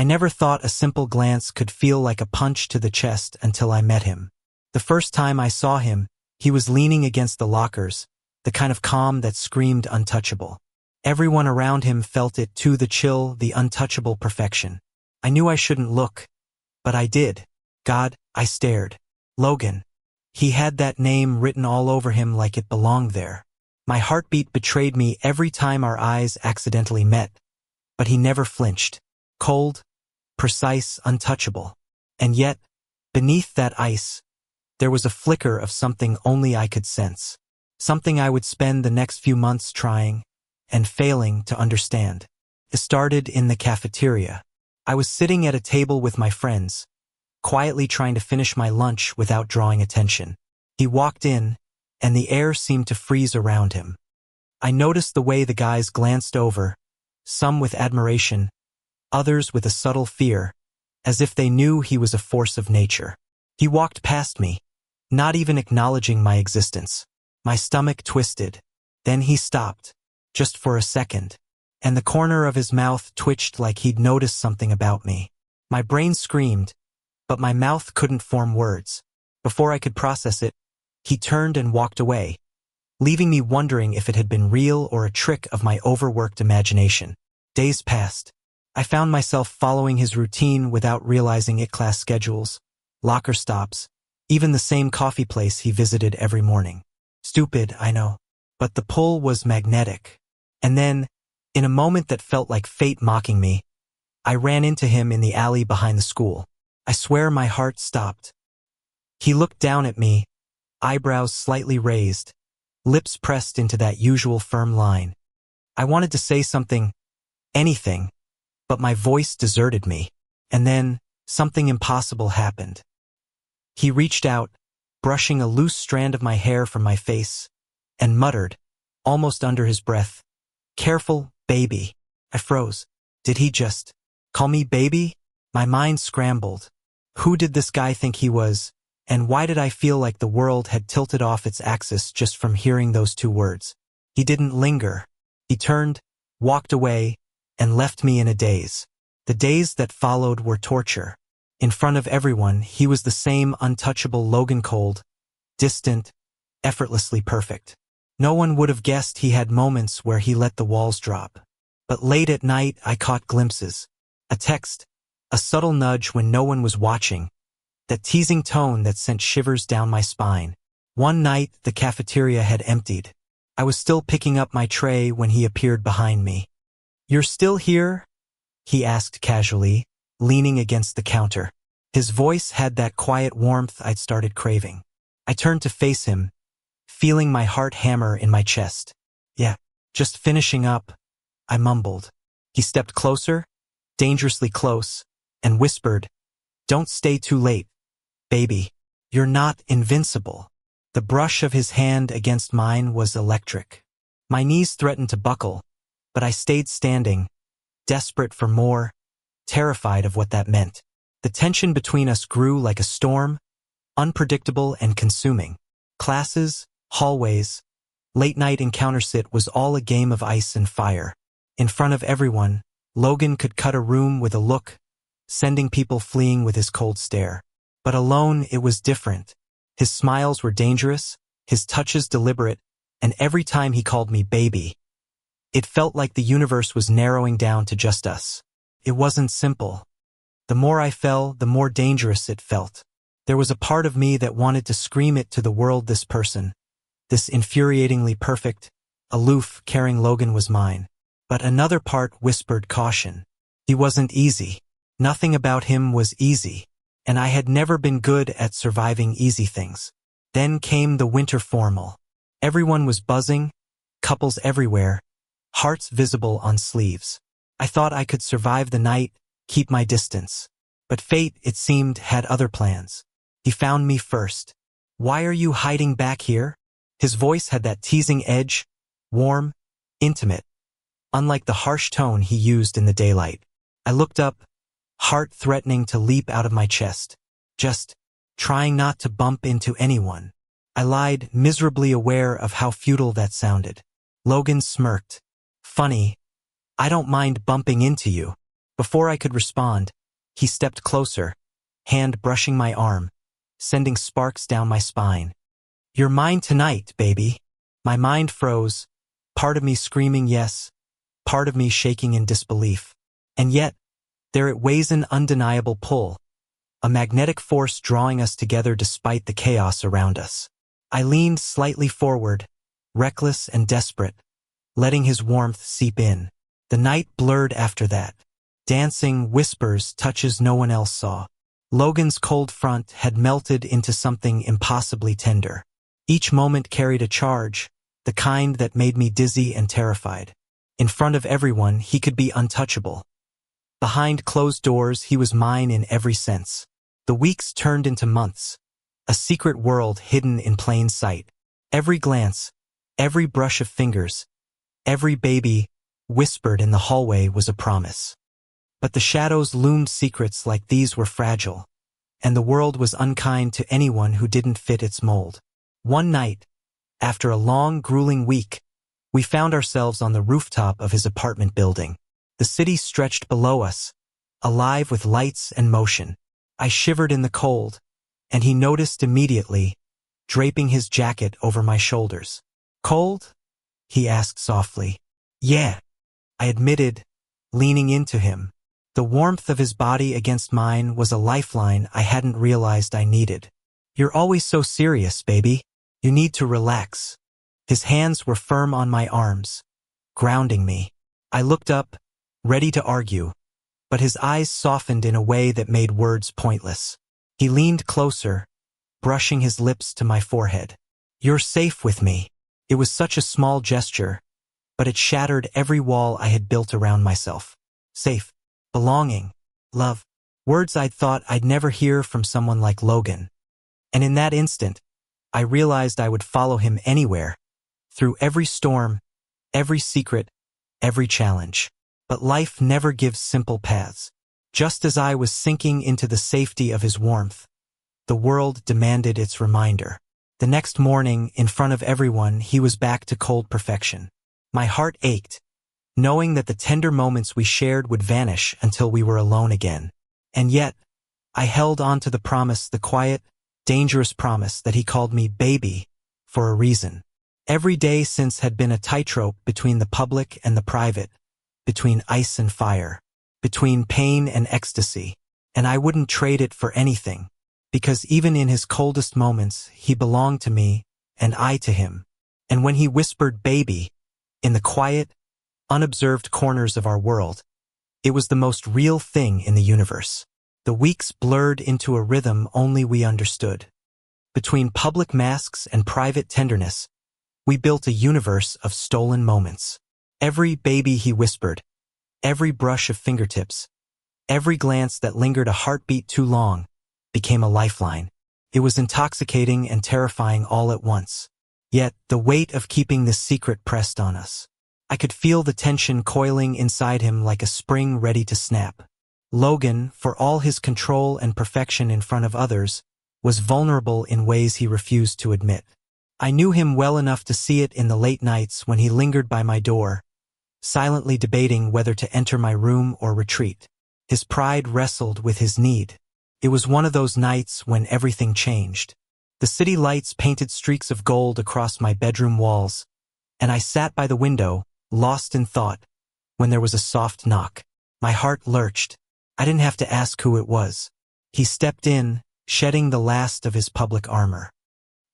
I never thought a simple glance could feel like a punch to the chest until I met him. The first time I saw him, he was leaning against the lockers, the kind of calm that screamed untouchable. Everyone around him felt it too, the chill, the untouchable perfection. I knew I shouldn't look, but I did. God, I stared. Logan. He had that name written all over him like it belonged there. My heartbeat betrayed me every time our eyes accidentally met, but he never flinched. Cold, precise, untouchable. And yet, beneath that ice, there was a flicker of something only I could sense. Something I would spend the next few months trying and failing to understand. It started in the cafeteria. I was sitting at a table with my friends, quietly trying to finish my lunch without drawing attention. He walked in, and the air seemed to freeze around him. I noticed the way the guys glanced over, some with admiration, others with a subtle fear, as if they knew he was a force of nature. He walked past me, not even acknowledging my existence. My stomach twisted. Then he stopped, just for a second, and the corner of his mouth twitched like he'd noticed something about me. My brain screamed, but my mouth couldn't form words. Before I could process it, he turned and walked away, leaving me wondering if it had been real or a trick of my overworked imagination. Days passed. I found myself following his routine without realizing it: class schedules, locker stops, even the same coffee place he visited every morning. Stupid, I know, but the pull was magnetic. And then, in a moment that felt like fate mocking me, I ran into him in the alley behind the school. I swear my heart stopped. He looked down at me, eyebrows slightly raised, lips pressed into that usual firm line. I wanted to say something, anything, but my voice deserted me. And then, something impossible happened. He reached out, brushing a loose strand of my hair from my face, and muttered, almost under his breath, "Careful, baby." I froze. Did he just call me baby? My mind scrambled. Who did this guy think he was, and why did I feel like the world had tilted off its axis just from hearing those two words? He didn't linger. He turned, walked away, and left me in a daze. The days that followed were torture. In front of everyone, he was the same untouchable Logan, cold, distant, effortlessly perfect. No one would have guessed he had moments where he let the walls drop. But late at night, I caught glimpses. A text, a subtle nudge when no one was watching, that teasing tone that sent shivers down my spine. One night, the cafeteria had emptied. I was still picking up my tray when he appeared behind me. "You're still here?" he asked casually, leaning against the counter. His voice had that quiet warmth I'd started craving. I turned to face him, feeling my heart hammer in my chest. "Yeah, just finishing up," I mumbled. He stepped closer, dangerously close, and whispered, "Don't stay too late, baby. You're not invincible." The brush of his hand against mine was electric. My knees threatened to buckle, but I stayed standing, desperate for more, terrified of what that meant. The tension between us grew like a storm, unpredictable and consuming. Classes, hallways, late-night encounter sit was all a game of ice and fire. In front of everyone, Logan could cut a room with a look, sending people fleeing with his cold stare. But alone, it was different. His smiles were dangerous, his touches deliberate, and every time he called me baby, it felt like the universe was narrowing down to just us. It wasn't simple. The more I fell, the more dangerous it felt. There was a part of me that wanted to scream it to the world: this person, this infuriatingly perfect, aloof, caring Logan was mine. But another part whispered caution. He wasn't easy. Nothing about him was easy, and I had never been good at surviving easy things. Then came the winter formal. Everyone was buzzing, couples everywhere, hearts visible on sleeves. I thought I could survive the night, keep my distance. But fate, it seemed, had other plans. He found me first. "Why are you hiding back here?" His voice had that teasing edge, warm, intimate, unlike the harsh tone he used in the daylight. I looked up, heart threatening to leap out of my chest, just trying not to bump into anyone. I lied, miserably aware of how futile that sounded. Logan smirked. "Funny, I don't mind bumping into you." Before I could respond, he stepped closer, hand brushing my arm, sending sparks down my spine. "You're mine tonight, baby." My mind froze, part of me screaming yes, part of me shaking in disbelief. And yet, there it weighs an undeniable pull, a magnetic force drawing us together despite the chaos around us. I leaned slightly forward, reckless and desperate, letting his warmth seep in. The night blurred after that. Dancing, whispers, touches no one else saw. Logan's cold front had melted into something impossibly tender. Each moment carried a charge, the kind that made me dizzy and terrified. In front of everyone, he could be untouchable. Behind closed doors, he was mine in every sense. The weeks turned into months, a secret world hidden in plain sight. Every glance, every brush of fingers, every baby whispered in the hallway was a promise. But the shadows loomed secrets like these were fragile, and the world was unkind to anyone who didn't fit its mold. One night, after a long, grueling week, we found ourselves on the rooftop of his apartment building. The city stretched below us, alive with lights and motion. I shivered in the cold, and he noticed immediately, draping his jacket over my shoulders. "Cold?" he asked softly. "Yeah," I admitted, leaning into him. The warmth of his body against mine was a lifeline I hadn't realized I needed. "You're always so serious, baby. You need to relax." His hands were firm on my arms, grounding me. I looked up, ready to argue, but his eyes softened in a way that made words pointless. He leaned closer, brushing his lips to my forehead. "You're safe with me." It was such a small gesture, but it shattered every wall I had built around myself. Safe, belonging, love. Words I'd thought I'd never hear from someone like Logan. And in that instant, I realized I would follow him anywhere, through every storm, every secret, every challenge. But life never gives simple paths. Just as I was sinking into the safety of his warmth, the world demanded its reminder. The next morning, in front of everyone, he was back to cold perfection. My heart ached, knowing that the tender moments we shared would vanish until we were alone again. And yet, I held on to the promise, the quiet, dangerous promise that he called me baby for a reason. Every day since had been a tightrope between the public and the private, between ice and fire, between pain and ecstasy, and I wouldn't trade it for anything, because even in his coldest moments, he belonged to me, and I to him. And when he whispered baby, in the quiet, unobserved corners of our world, it was the most real thing in the universe. The weeks blurred into a rhythm only we understood. Between public masks and private tenderness, we built a universe of stolen moments. Every baby he whispered, every brush of fingertips, every glance that lingered a heartbeat too long, became a lifeline. It was intoxicating and terrifying all at once. Yet, the weight of keeping this secret pressed on us. I could feel the tension coiling inside him like a spring ready to snap. Logan, for all his control and perfection in front of others, was vulnerable in ways he refused to admit. I knew him well enough to see it in the late nights when he lingered by my door, silently debating whether to enter my room or retreat. His pride wrestled with his need. It was one of those nights when everything changed. The city lights painted streaks of gold across my bedroom walls, and I sat by the window, lost in thought, when there was a soft knock. My heart lurched. I didn't have to ask who it was. He stepped in, shedding the last of his public armor.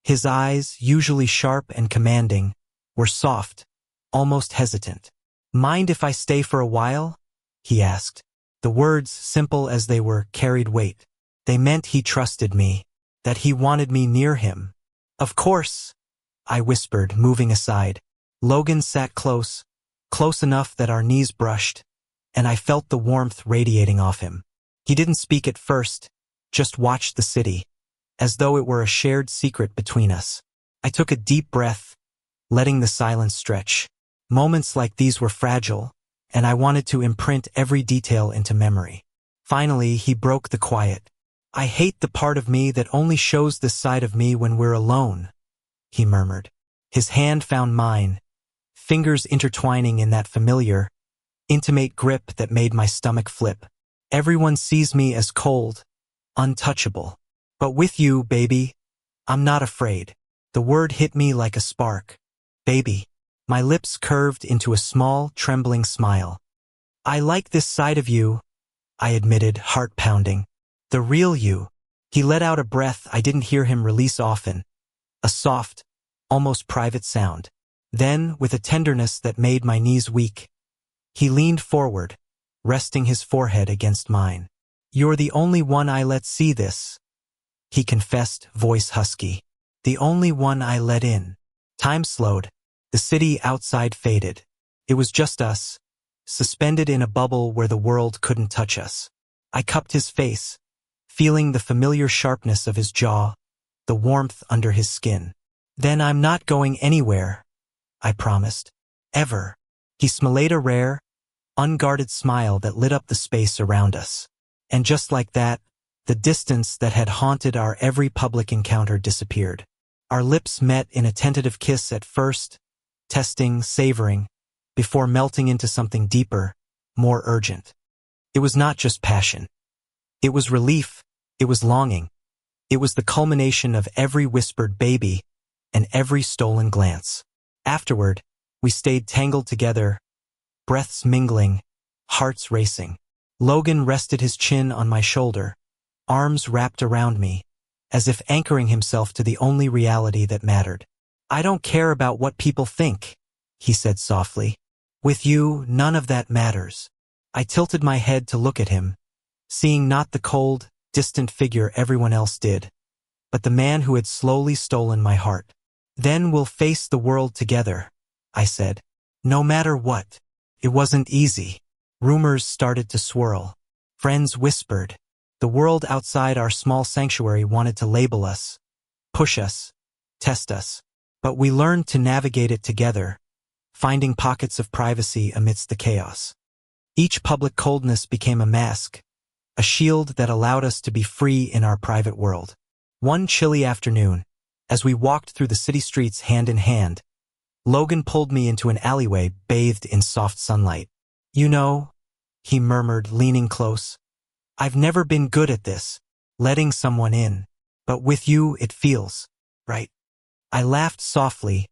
His eyes, usually sharp and commanding, were soft, almost hesitant. "Mind if I stay for a while?" he asked. The words, simple as they were, carried weight. They meant he trusted me, that he wanted me near him. "Of course," I whispered, moving aside. Logan sat close enough that our knees brushed, and I felt the warmth radiating off him. He didn't speak at first, just watched the city, as though it were a shared secret between us. I took a deep breath, letting the silence stretch. Moments like these were fragile, and I wanted to imprint every detail into memory. Finally, he broke the quiet. "I hate the part of me that only shows this side of me when we're alone," he murmured. His hand found mine, fingers intertwining in that familiar, intimate grip that made my stomach flip. Everyone sees me as cold, untouchable. But with you, baby, I'm not afraid. The word hit me like a spark. Baby. My lips curved into a small, trembling smile. I like this side of you, I admitted, heart pounding. The real you. He let out a breath I didn't hear him release often. A soft, almost private sound. Then, with a tenderness that made my knees weak, he leaned forward, resting his forehead against mine. You're the only one I let see this, he confessed, voice husky. The only one I let in. Time slowed. The city outside faded. It was just us, suspended in a bubble where the world couldn't touch us. I cupped his face, feeling the familiar sharpness of his jaw, the warmth under his skin. Then I'm not going anywhere, I promised. Ever. He smiled a rare, unguarded smile that lit up the space around us. And just like that, the distance that had haunted our every public encounter disappeared. Our lips met in a tentative kiss at first, testing, savoring, before melting into something deeper, more urgent. It was not just passion. It was relief, it was longing. It was the culmination of every whispered baby and every stolen glance. Afterward, we stayed tangled together, breaths mingling, hearts racing. Logan rested his chin on my shoulder, arms wrapped around me, as if anchoring himself to the only reality that mattered. I don't care about what people think, he said softly. With you, none of that matters. I tilted my head to look at him, seeing not the cold, distant figure everyone else did, but the man who had slowly stolen my heart. Then we'll face the world together, I said. No matter what. It wasn't easy. Rumors started to swirl. Friends whispered. The world outside our small sanctuary wanted to label us, push us, test us. But we learned to navigate it together, finding pockets of privacy amidst the chaos. Each public coldness became a mask, a shield that allowed us to be free in our private world. One chilly afternoon, as we walked through the city streets hand in hand, Logan pulled me into an alleyway bathed in soft sunlight. You know, he murmured, leaning close, I've never been good at this, letting someone in, but with you it feels right. I laughed softly,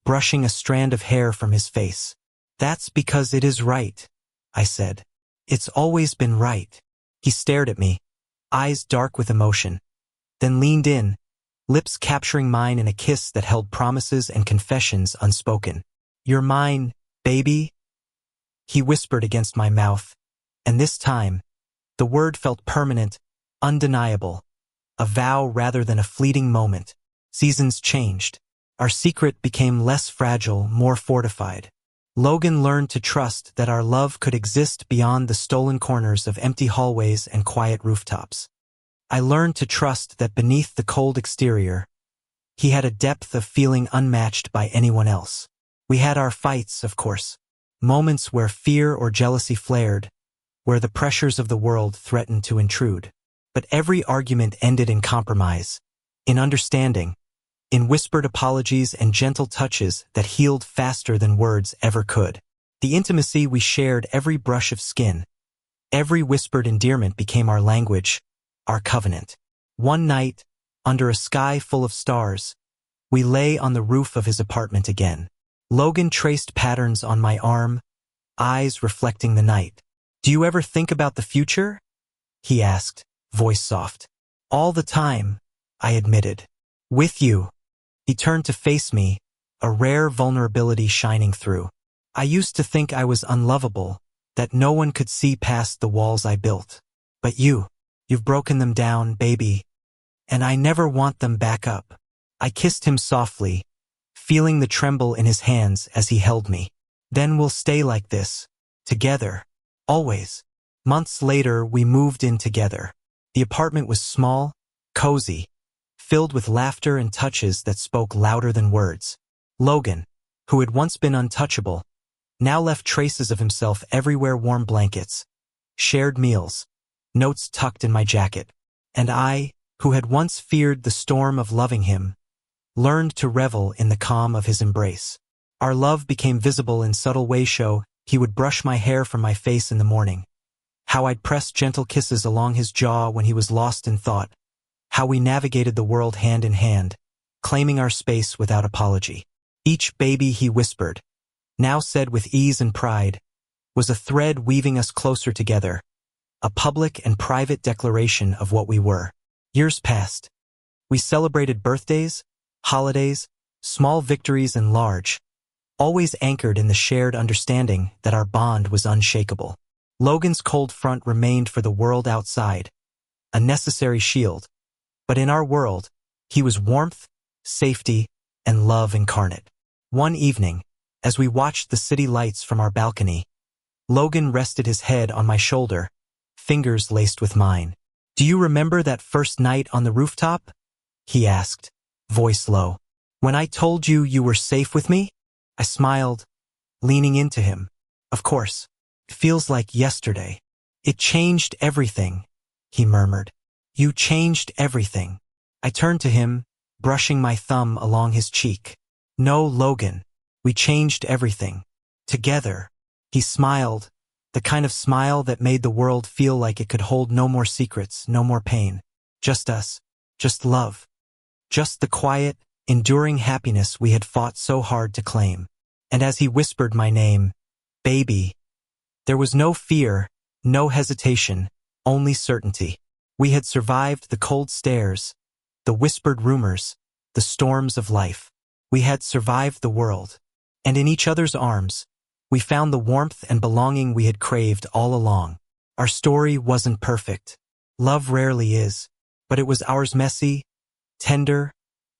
brushing a strand of hair from his face. That's because it is right, I said. It's always been right. He stared at me, eyes dark with emotion, then leaned in, lips capturing mine in a kiss that held promises and confessions unspoken. You're mine, baby, he whispered against my mouth, and this time, the word felt permanent, undeniable, a vow rather than a fleeting moment. Seasons changed. Our secret became less fragile, more fortified. Logan learned to trust that our love could exist beyond the stolen corners of empty hallways and quiet rooftops. I learned to trust that beneath the cold exterior, he had a depth of feeling unmatched by anyone else. We had our fights, of course, moments where fear or jealousy flared, where the pressures of the world threatened to intrude. But every argument ended in compromise, in understanding, in whispered apologies and gentle touches that healed faster than words ever could. The intimacy we shared, every brush of skin, every whispered endearment became our language, our covenant. One night, under a sky full of stars, we lay on the roof of his apartment again. Logan traced patterns on my arm, eyes reflecting the night. Do you ever think about the future? He asked, voice soft. All the time, I admitted. With you. He turned to face me, a rare vulnerability shining through. I used to think I was unlovable, that no one could see past the walls I built. But you've broken them down, baby, and I never want them back up. I kissed him softly, feeling the tremble in his hands as he held me. Then we'll stay like this, together, always. Months later, we moved in together. The apartment was small, cozy, filled with laughter and touches that spoke louder than words. Logan, who had once been untouchable, now left traces of himself everywhere: warm blankets, shared meals, notes tucked in my jacket. And I, who had once feared the storm of loving him, learned to revel in the calm of his embrace. Our love became visible in subtle ways, He would brush my hair from my face in the morning. How I'd press gentle kisses along his jaw when he was lost in thought. How we navigated the world hand in hand, claiming our space without apology. Each baby he whispered, now said with ease and pride, was a thread weaving us closer together, a public and private declaration of what we were. Years passed. We celebrated birthdays, holidays, small victories and large, always anchored in the shared understanding that our bond was unshakable. Logan's cold front remained for the world outside, a necessary shield, but in our world, he was warmth, safety, and love incarnate. One evening, as we watched the city lights from our balcony, Logan rested his head on my shoulder, fingers laced with mine. "Do you remember that first night on the rooftop?" he asked, voice low. "When I told you you were safe with me?" I smiled, leaning into him. "Of course. It feels like yesterday." "It changed everything," he murmured. "You changed everything." I turned to him, brushing my thumb along his cheek. "No, Logan. We changed everything. Together." He smiled, the kind of smile that made the world feel like it could hold no more secrets, no more pain. Just us. Just love. Just the quiet, enduring happiness we had fought so hard to claim. And as he whispered my name, baby, there was no fear, no hesitation, only certainty. We had survived the cold stares, the whispered rumors, the storms of life. We had survived the world. And in each other's arms, we found the warmth and belonging we had craved all along. Our story wasn't perfect. Love rarely is. But it was ours, messy, tender,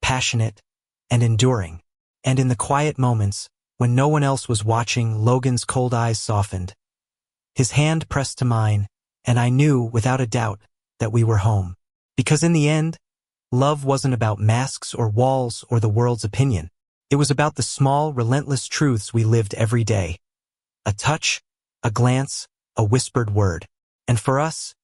passionate, and enduring. And in the quiet moments, when no one else was watching, Logan's cold eyes softened. His hand pressed to mine, and I knew, without a doubt, that we were home. Because in the end, love wasn't about masks or walls or the world's opinion. It was about the small, relentless truths we lived every day. A touch, a glance, a whispered word. And for us,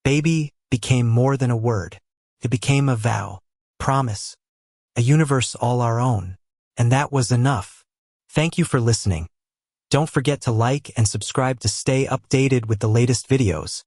baby became more than a word. It became a vow, promise, a universe all our own. And that was enough. Thank you for listening. Don't forget to like and subscribe to stay updated with the latest videos.